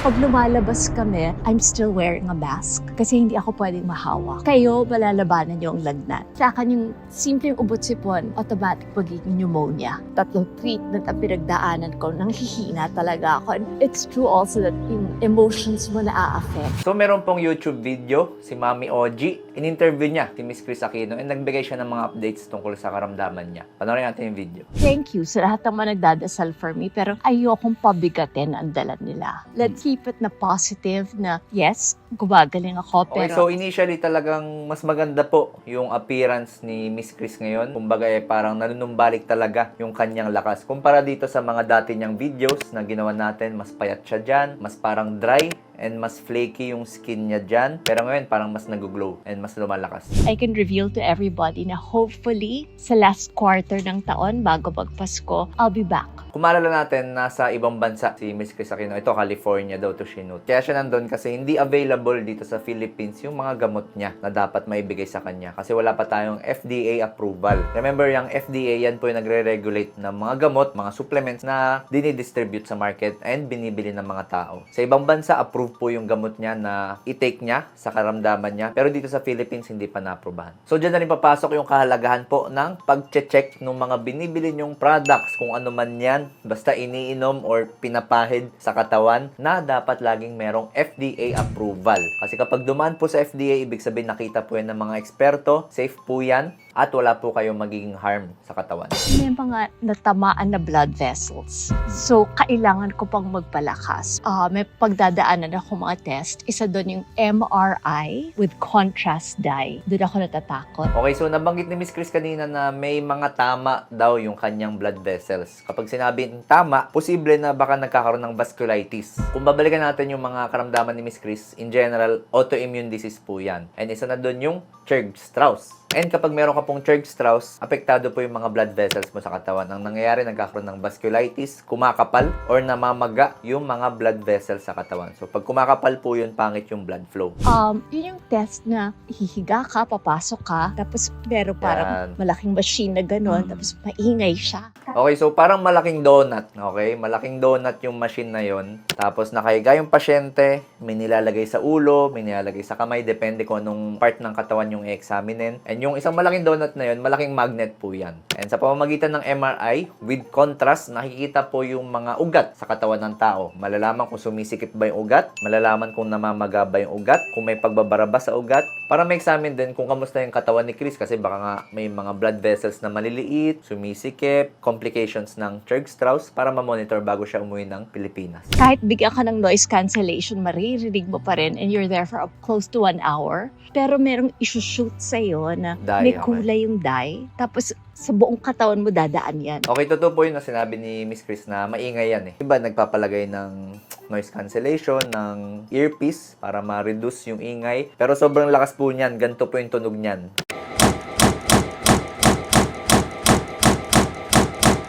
Pag lumalabas kami, I'm still wearing a mask kasi hindi ako pwedeng mahawak. Kayo, malalabanan niyo ang lagnat. Sa akin yung simpleng ubot-sipon, automatic magiging pneumonia. 3 treatment ang pinagdaanan ko, nang hihina talaga ako. And it's true also that yung emotions mo na-affect. So meron pong YouTube video, si Mami Oji, in-interview niya si Miss Chris Aquino and nagbigay siya ng mga updates tungkol sa karamdaman niya. Panoorin natin yung video. Thank you sa lahat ng mga nagdadasal for me, pero ayokong pabigatin ang dala nila. Let's keep it na positive na, yes, gumagaling ako, Okay, pero so initially talagang mas maganda po yung appearance ni Miss Chris ngayon. Kumbaga parang nanunumbalik talaga yung kanyang lakas. Kumpara dito sa mga dati niyang videos na ginawa natin, mas payat siya dyan, mas parang dry, and mas flaky yung skin niya dyan. Pero ngayon, parang mas nag-glow and mas lumalakas. I can reveal to everybody na hopefully sa last quarter ng taon, bago magpasko, I'll be back. Kung maalala natin, nasa ibang bansa si Miss Chris Aquino. Ito, California daw to Shinoot. Kaya siya nandun kasi hindi available dito sa Philippines yung mga gamot niya na dapat maibigay sa kanya. Kasi wala pa tayong FDA approval. Remember, yung FDA, yan po yung nagre-regulate ng mga gamot, mga supplements na dinidistribute sa market and binibili ng mga tao. Sa ibang bansa, approve po yung gamot niya na i-take niya sa karamdaman niya. Pero dito sa Philippines, hindi pa na-approbahan. So, dyan na rin papasok yung kahalagahan po ng pag-check ng mga binibili nyong products, kung ano man yan, basta iniinom or pinapahid sa katawan, na dapat laging merong FDA approval. Kasi kapag dumaan po sa FDA, ibig sabihin nakita po yan ng mga eksperto, safe po yan, at wala po kayong magiging harm sa katawan. May mga natamaan na blood vessels. So, kailangan ko pang magpalakas. May pagdadaanan ako mga test. Isa doon yung MRI with contrast dye. Doon ako natatakot. Okay, so nabanggit ni Miss Chris kanina na may mga tama daw yung kanyang blood vessels. Kapag sinabing tama, posible na baka nagkakaroon ng vasculitis. Kung babalikan natin yung mga karamdaman ni Miss Chris, in general, autoimmune disease po yan. And isa na doon yung Churg-Strauss. And kapag meron ka pong Churg-Strauss, apektado po yung mga blood vessels mo sa katawan. Ang nangyayari, nagkakaroon ng vasculitis, kumakapal, or namamaga yung mga blood vessels sa katawan. So, pag kumakapal po yun, pangit yung blood flow. Yun yung test na hihiga ka, papasok ka, tapos meron parang malaking machine na gano'n, tapos maingay siya. Okay, so parang malaking donut, okay? Malaking donut yung machine na yon. Tapos nakahiga yung pasyente, may nilalagay sa ulo, may nilalagay sa kamay, depende kung anong part ng katawan yung i-examinin. And yung isang malaking donut na yon, malaking magnet po yan. And sa pamamagitan ng MRI, with contrast, nakikita po yung mga ugat sa katawan ng tao. Malalaman kung sumisikip ba yung ugat, malalaman kung namamaga ba yung ugat, kung may pagbabara ba sa ugat, para ma-examine din kung kamusta yung katawan ni Chris, kasi baka nga may mga blood vessels na maliliit, sumisikip, complications ng Churg-Strauss, para ma-monitor bago siya umuwi ng Pilipinas. Kahit bigyan ka ng noise cancellation, maririnig mo pa rin and you're there for close to 1 hour. Pero merong isushoot sa'yo na Dye, may okay. kulay yung dye. Tapos sa buong katawan mo dadaan yan. Okay, totoo po yun na sinabi ni Miss Chris na maingay yan eh. Iba nagpapalagay ng noise cancellation, ng earpiece para ma-reduce yung ingay. Pero sobrang lakas po niyan, ganito po yung tunog niyan.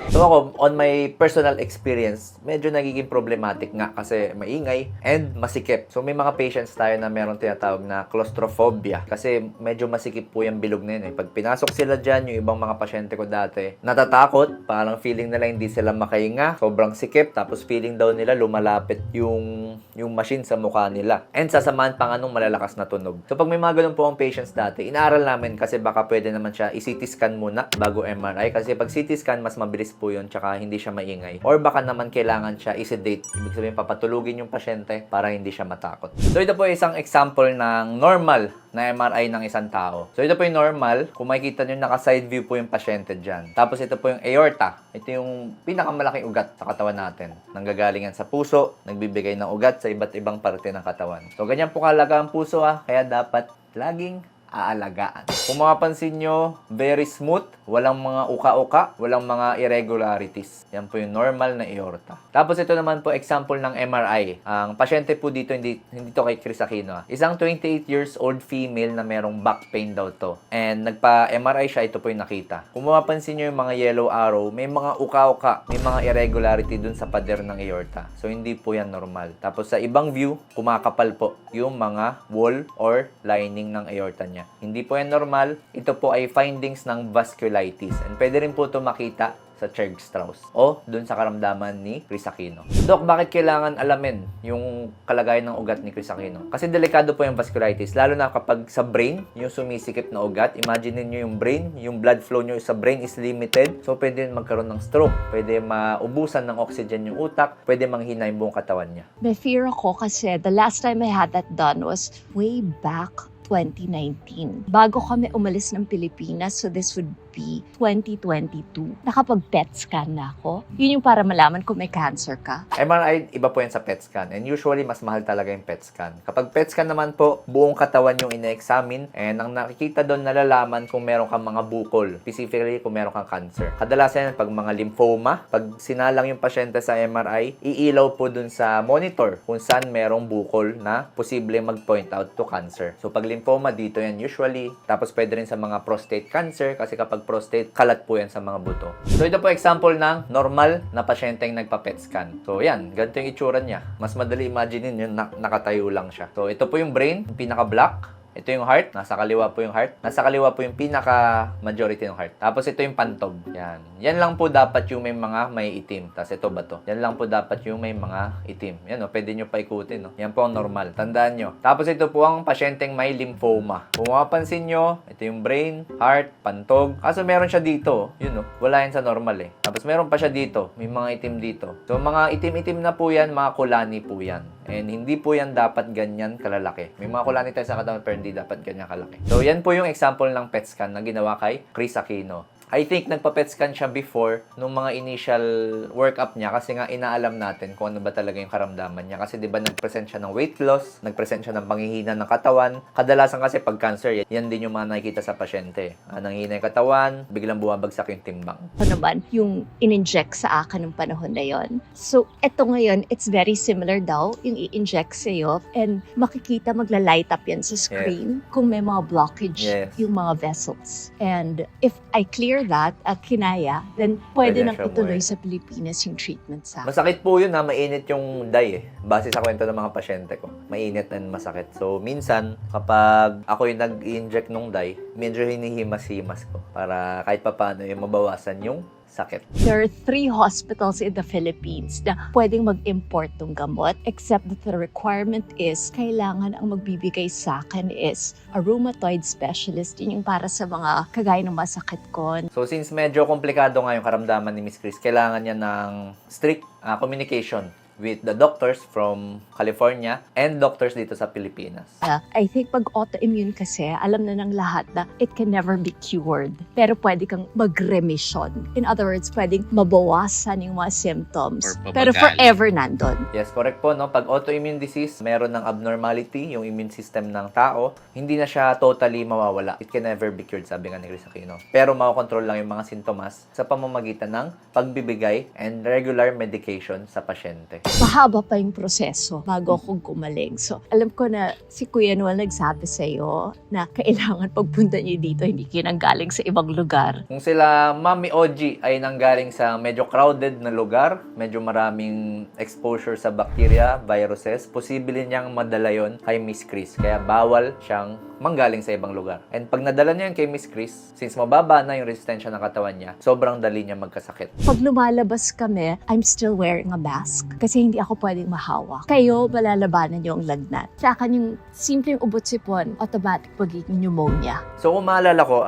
So ako, on my personal experience, medyo nagiging problematic nga kasi maingay and masikip. So may mga patients tayo na meron tinatawag na claustrophobia kasi medyo masikip po yung bilog na yun eh. Pag pinasok sila dyan, yung ibang mga pasyente ko dati, natatakot, parang feeling nila hindi sila makahinga, sobrang sikip, tapos feeling daw nila lumalapit yung machine sa mukha nila. And sasamahan pa nga nung malalakas na tunog. So pag may mga ganun po ang patients dati, inaaral namin kasi baka pwede naman siya i-CT scan muna bago MRI kasi pag CT scan, mas mabilis po yun, tsaka hindi siya maingay. Or baka naman kailangan siya i-sedate. Ibig sabihin, papatulugin yung pasyente para hindi siya matakot. So, ito po isang example ng normal na MRI ng isang tao. So, ito po yung normal. Kung makikita nyo, naka-side view po yung pasyente dyan. Tapos, ito po yung aorta. Ito yung pinakamalaking ugat sa katawan natin. Nanggagalingan sa puso, nagbibigay ng ugat sa iba't ibang parte ng katawan. So, ganyan po kalaga ang puso kaya dapat laging aalagaan. Kung mapapansin nyo, very smooth, walang mga uka-uka, walang mga irregularities. Yan po yung normal na aorta. Tapos ito naman po example ng MRI. Ang pasyente po dito, hindi to kay Chris Aquino. Isang 28 years old female na merong back pain daw to. And nagpa-MRI siya, ito po yung nakita. Kung mapapansin nyo yung mga yellow arrow, may mga uka-uka, may mga irregularity dun sa pader ng aorta. So hindi po yan normal. Tapos sa ibang view, kumakapal po yung mga wall or lining ng aorta niya. Hindi po yan normal. Ito po ay findings ng vasculitis. And pwede rin po ito makita sa Churg-Strauss o dun sa karamdaman ni Chris Aquino. Doc, bakit kailangan alamin yung kalagayan ng ugat ni Chris Aquino? Kasi delikado po yung vasculitis, lalo na kapag sa brain, yung sumisikip na ugat. Imagine niyo yung brain, yung blood flow nyo sa brain is limited. So, pwede magkaroon ng stroke, pwede maubusan ng oxygen yung utak, pwede manghina yung buong katawan niya. May fear ako kasi the last time I had that done was way back 2019. Bago kami umalis ng Pilipinas, so this would be 2022. Nakapag-PET scan na ako. Yun yung para malaman kung may cancer ka. MRI, iba po yan sa PET scan. And usually, mas mahal talaga yung PET scan. Kapag PET scan naman po, buong katawan yung ina-examine. And ang nakikita doon, nalalaman kung meron kang mga bukol. Specifically, kung meron kang cancer. Kadalasan yan, pag mga lymphoma, pag sinalang yung pasyente sa MRI, iilaw po doon sa monitor kung saan merong bukol na posible mag-point out to cancer. So, pag lymphoma, dito yan usually. Tapos, pwede rin sa mga prostate cancer kasi kapag prostate, kalat po yan sa mga buto. So, ito po example ng normal na pasyenteng nagpa-PET scan. So, yan. Ganito yung itsura niya. Mas madali imagine yun, nakatayo lang siya. So, ito po yung brain, yung pinaka-black. Ito yung heart. Nasa kaliwa po yung heart. Nasa kaliwa po yung pinaka-majority ng heart. Tapos ito yung pantog. Yan. Yan lang po dapat yung may mga may itim. Tapos ito ba to? Yan lang po dapat yung may mga itim. Yan o. Pwede nyo paikutin. No? Yan po ang normal. Tandaan nyo. Tapos ito po ang pasyenteng may lymphoma. Kung mapapansin nyo, ito yung brain, heart, pantog. Kaso meron siya dito. Yun o. Wala yan sa normal eh. Tapos meron pa siya dito. May mga itim dito. So mga itim-itim na po yan, mga kulani po yan. And hindi po yan dapat ganyan kalalaki. May mga kulani tayo sa katawan pero hindi dapat ganyan kalaki. So, yan po yung example ng PET scan na ginawa kay Chris Aquino. I think nagpa-PET scan siya before nung mga initial workup niya kasi nga inaalam natin kung ano ba talaga yung karamdaman niya. Kasi di ba nag-present siya ng weight loss, nag-present siya ng panghihina ng katawan. Kadalasan kasi pag cancer, yan din yung mga nakikita sa pasyente. Nanghihina yung katawan, biglang bumabagsak yung timbang. Ano naman yung in-inject sa akin ng panahon na yon. So, eto ngayon, it's very similar daw yung i-inject sa'yo and makikita magla-light up yan sa screen kung may mga blockage yung mga vessels. And if I clear that at kinaya, then pwede nang ituloy sa Pilipinas yung treatment sa akin. Masakit po yun na mainit yung dye eh. Base sa kwento ng mga pasyente ko. Mainit and masakit. So, minsan, kapag ako yung nag-inject nung dye, medyo hinihimas-himas ko para kahit papaano yung mabawasan yung sakit. There are 3 hospitals in the Philippines na pwedeng mag-import ng gamot except that the requirement is kailangan ang magbibigay sa akin is a rheumatoid specialist. Yun yung para sa mga kagaya ng masakit ko. So since medyo komplikado nga yung karamdaman ni Miss Chris, kailangan niya ng strict communication with the doctors from California and doctors dito sa Pilipinas. I think pag autoimmune kasi, alam na ng lahat na it can never be cured. Pero pwede kang mag-remission. In other words, pwedeng mabawasan yung mga symptoms. Pero forever nandun. Yes, correct po. No? Pag autoimmune disease, meron ng abnormality yung immune system ng tao. Hindi na siya totally mawawala. It can never be cured, sabi nga ni Chris Aquino. Pero makokontrol lang yung mga sintomas sa pamamagitan ng pagbibigay and regular medication sa pasyente. Mahaba pa yung proseso bago ako gumaling. So, alam ko na si Kuya Noel nagsabi sa'yo na kailangan pagpunta niyo dito, hindi kayo nanggaling sa ibang lugar. Kung sila Mami Oji ay nanggaling sa medyo crowded na lugar, medyo maraming exposure sa bacteria, viruses, posible niyang madala yon kay Miss Chris. Kaya bawal siyang manggaling sa ibang lugar. And pag nadala niya yun kay Miss Chris, since mababa na yung resistensya ng katawan niya, sobrang dali niya magkasakit. Pag lumalabas kami, I'm still wearing a mask kasi hindi ako pwedeng mahawak. Kayo, malalabanan niyo ang lagnat. Sa akin, yung simpleng ubot-sipon, automatic pagiging pneumonia. So kung maalala ko,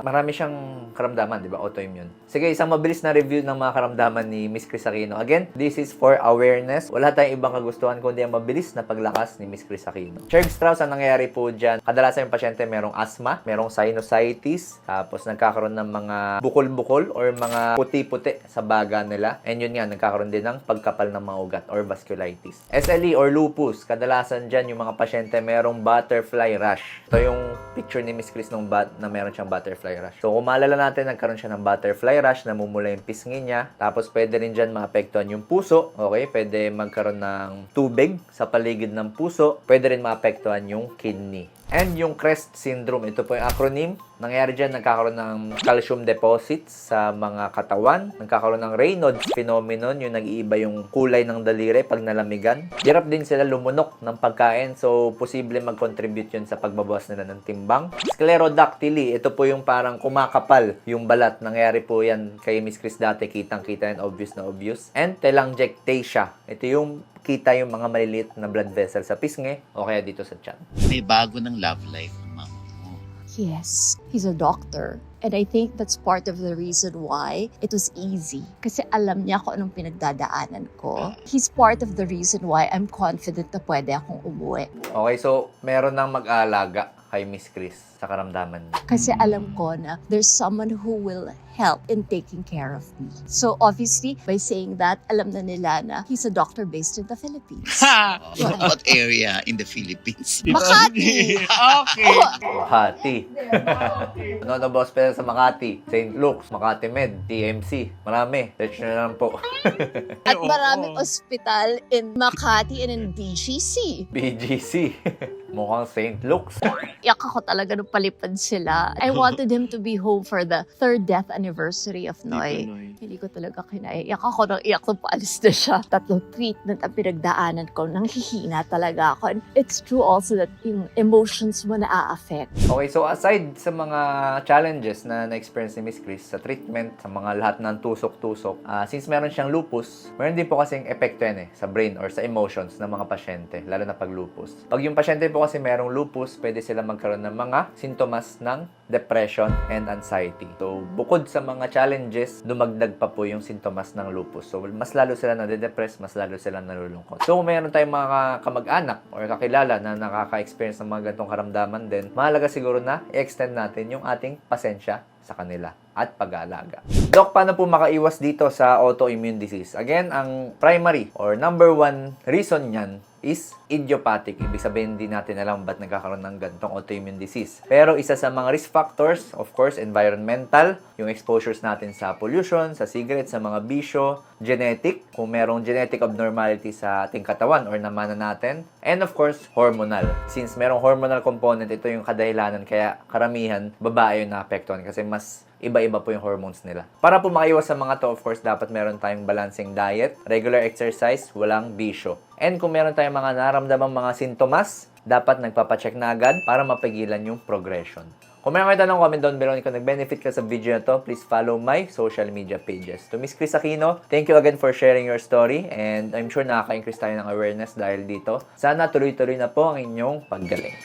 marami siyang karamdaman, di ba? Autoimmune. Sige, isang mabilis na review ng mga karamdaman ni Miss Chris Aquino. Again, this is for awareness. Wala tayong ibang kagustuhan kundi ang mabilis na paglakas ni Miss Chris Aquino. Churg-Strauss, ang nangyayari po dyan, kadalasan yung pasyente merong asthma, merong sinusitis, tapos nagkakaroon ng mga bukol-bukol or mga puti-puti sa baga nila. And yun nga, nagkakaroon din ng pagkapal ng mga ugat or vasculitis. SLE or lupus, kadalasan dyan yung mga pasyente merong butterfly rash. Ito yung picture ni Miss Chris nung na meron siyang butterfly rash. So kung maalala natin, nagkaroon siya ng butterfly rash, namumula yung pisngi niya. Tapos pwede rin dyan maapektuhan yung puso. Okay, pwede magkaroon ng tubig sa paligid ng puso. Pwede rin maapektuhan yung kidney. And And yung CREST syndrome, ito po yung acronym. Nangyayari dyan, nagkakaroon ng calcium deposits sa mga katawan. Nagkakaroon ng Raynaud's phenomenon, yung nag-iiba yung kulay ng daliri pag nalamigan. Hirap din sila lumunok ng pagkain, so posible mag-contribute yun sa pagbabawas nila ng timbang. Sclerodactyly, ito po yung parang kumakapal yung balat. Nangyayari po yan kay Miss Chris dati, kitang-kita yan, obvious na obvious. And telangiectasia, ito yung kita yung mga maliliit na blood vessel sa pisngi o kaya dito sa tiyan. May bago ng love life ng mama mo. Yes, he's a doctor. And I think that's part of the reason why it was easy. Kasi alam niya kung anong pinagdadaanan ko. He's part of the reason why I'm confident na pwede akong umuwi. Okay, so meron nang mag-aalaga kay Miss Chris sa karamdaman niya. Kasi alam ko na there's someone who will help in taking care of me. So obviously, by saying that, alam na nila na he's a doctor based in the Philippines. Ha! From what area in the Philippines? Makati! Okay. Makati. Ano ba hospital sa Makati? St. Luke's, Makati Med, TMC. Marami. Search nyo na lang po. At maraming ospital in Makati and in BGC. BGC. Mukhang St. Luke's. Iyak ako talaga nung palipad sila. I wanted him to be home for the 3rd death anniversary of Noy. Hindi ko talaga kinaya. Iyak ako nang iyak nung paalis na siya. 3 treatment ang pinagdaanan ko. Nanghihina talaga ako. And it's true also that yung emotions mo na-affect. Okay, so aside sa mga challenges na na-experience ni Miss Chris sa treatment, sa mga lahat ng tusok-tusok, since meron siyang lupus, meron din po kasing epekto yan sa brain or sa emotions ng mga pasyente, lalo na pag lupus. Pag yung pasyente po kasi merong lupus, pwede sila magkaroon ng mga sintomas ng depression and anxiety. So, bukod sa mga challenges, dumagdag pa po yung sintomas ng lupus. So, mas lalo sila nade-depress, mas lalo sila nalulungkot. So, kung meron tayong mga kamag-anak or kakilala na nakaka-experience ng mga ganitong karamdaman din, mahalaga siguro na i-extend natin yung ating pasensya sa kanila at pag-aalaga. Doc, paano po makaiwas dito sa autoimmune disease? Again, ang primary or number 1 reason niyan is idiopathic. Ibig sabihin, hindi natin alam ba't nagkakaroon ng ganitong autoimmune disease. Pero isa sa mga risk factors, of course, environmental, yung exposures natin sa pollution, sa cigarettes, sa mga bisyo, genetic, kung merong genetic abnormality sa ating katawan or namana natin, and of course, hormonal. Since merong hormonal component, ito yung kadahilanan kaya karamihan, babae yung naapektuhan kasi mas iba-iba po yung hormones nila. Para po makaiwas sa mga to, of course, dapat meron tayong balancing diet, regular exercise, walang bisyo. And kung meron tayong mga naramdamang mga sintomas, dapat nagpapacheck na agad para mapigilan yung progression. Kung meron kayo tanong, comment down below. Kung nag-benefit ka sa video na to, please follow my social media pages. To Miss Chris Aquino, thank you again for sharing your story and I'm sure nakaka-increase tayo ng awareness dahil dito. Sana tuloy-tuloy na po ang inyong paggaling.